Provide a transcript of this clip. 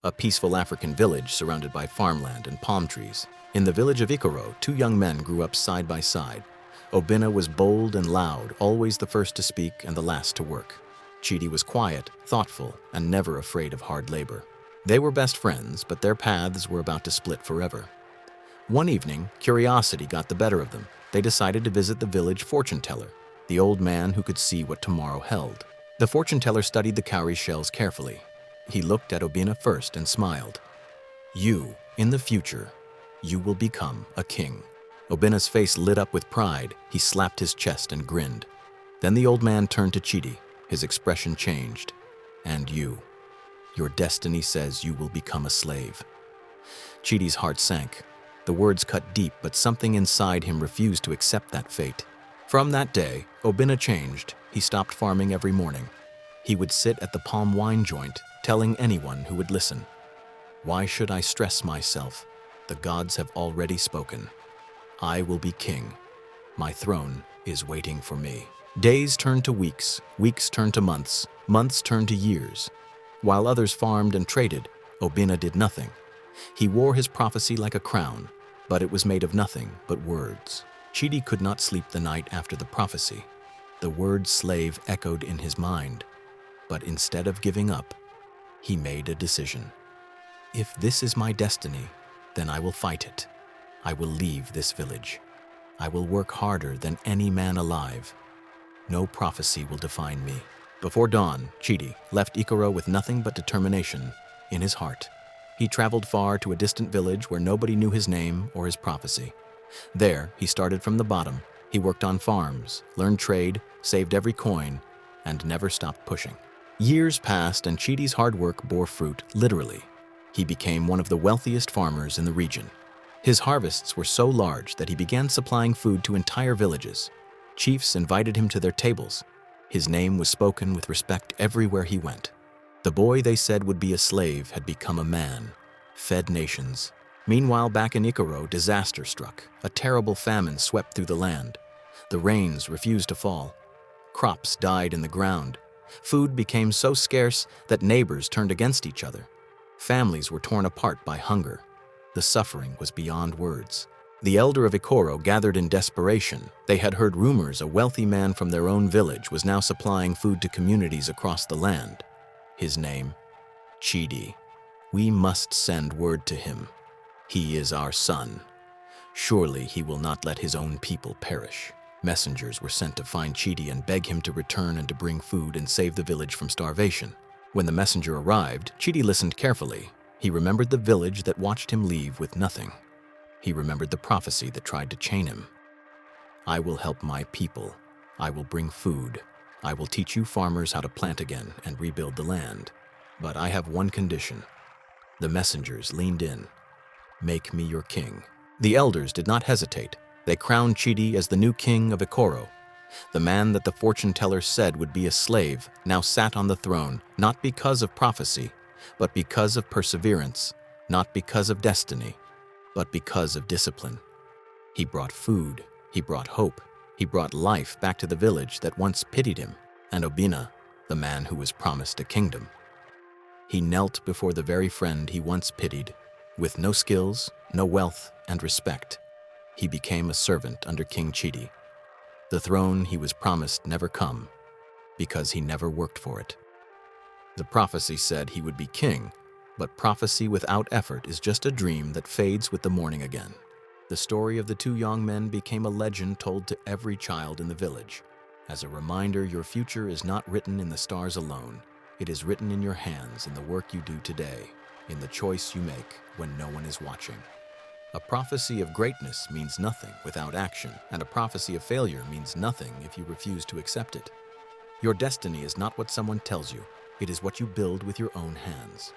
a peaceful African village surrounded by farmland and palm trees. In the village of Ikoro, two young men grew up side by side. Obinna was bold and loud, always the first to speak and the last to work. Chidi was quiet, thoughtful, and never afraid of hard labor. They were best friends, but their paths were about to split forever. One evening, curiosity got the better of them. They decided to visit the village fortune teller, the old man who could see what tomorrow held. The fortune teller studied the cowrie shells carefully. He looked at Obinna first and smiled. "You, in the future, you will become a king." Obinna's face lit up with pride. He slapped his chest and grinned. Then the old man turned to Chidi. His expression changed. "And you, your destiny says you will become a slave." Chidi's heart sank. The words cut deep, but something inside him refused to accept that fate. From that day, Obinna changed. He stopped farming every morning. He would sit at the palm wine joint, telling anyone who would listen, "Why should I stress myself? The gods have already spoken. I will be king. My throne is waiting for me." Days turned to weeks, weeks turned to months, months turned to years. While others farmed and traded, Obinna did nothing. He wore his prophecy like a crown, but it was made of nothing but words. Chidi could not sleep the night after the prophecy. The word slave echoed in his mind, but instead of giving up, he made a decision. "If this is my destiny, then I will fight it. I will leave this village. I will work harder than any man alive. No prophecy will define me." Before dawn, Chidi left Ikoro with nothing but determination in his heart. He traveled far to a distant village where nobody knew his name or his prophecy. There, he started from the bottom. He worked on farms, learned trade, saved every coin, and never stopped pushing. Years passed, and Chidi's hard work bore fruit, literally. He became one of the wealthiest farmers in the region. His harvests were so large that he began supplying food to entire villages. Chiefs invited him to their tables. His name was spoken with respect everywhere he went. The boy they said would be a slave had become a man, fed nations. Meanwhile, back in Ikoro, disaster struck. A terrible famine swept through the land. The rains refused to fall. Crops died in the ground. Food became so scarce that neighbors turned against each other. Families were torn apart by hunger. The suffering was beyond words. The elder of Ikoro gathered in desperation. They had heard rumors a wealthy man from their own village was now supplying food to communities across the land. His name, Chidi. "We must send word to him. He is our son. Surely he will not let his own people perish." Messengers were sent to find Chidi and beg him to return and to bring food and save the village from starvation. When the messenger arrived, Chidi listened carefully. He remembered the village that watched him leave with nothing. He remembered the prophecy that tried to chain him. "I will help my people. I will bring food. I will teach you farmers how to plant again and rebuild the land. But I have one condition." The messengers leaned in. "Make me your king." The elders did not hesitate. They crowned Chidi as the new king of Ikoro. The man that the fortune teller said would be a slave now sat on the throne, not because of prophecy, but because of perseverance, not because of destiny, but because of discipline. He brought food, he brought hope, he brought life back to the village that once pitied him, and Obinna, the man who was promised a kingdom. He knelt before the very friend he once pitied. With no skills, no wealth, and respect, he became a servant under King Chidi. The throne he was promised never come, because he never worked for it. The prophecy said he would be king, but prophecy without effort is just a dream that fades with the morning again. The story of the two young men became a legend told to every child in the village. As a reminder, your future is not written in the stars alone. It is written in your hands, in the work you do today, in the choice you make when no one is watching. A prophecy of greatness means nothing without action, and a prophecy of failure means nothing if you refuse to accept it. Your destiny is not what someone tells you. It is what you build with your own hands.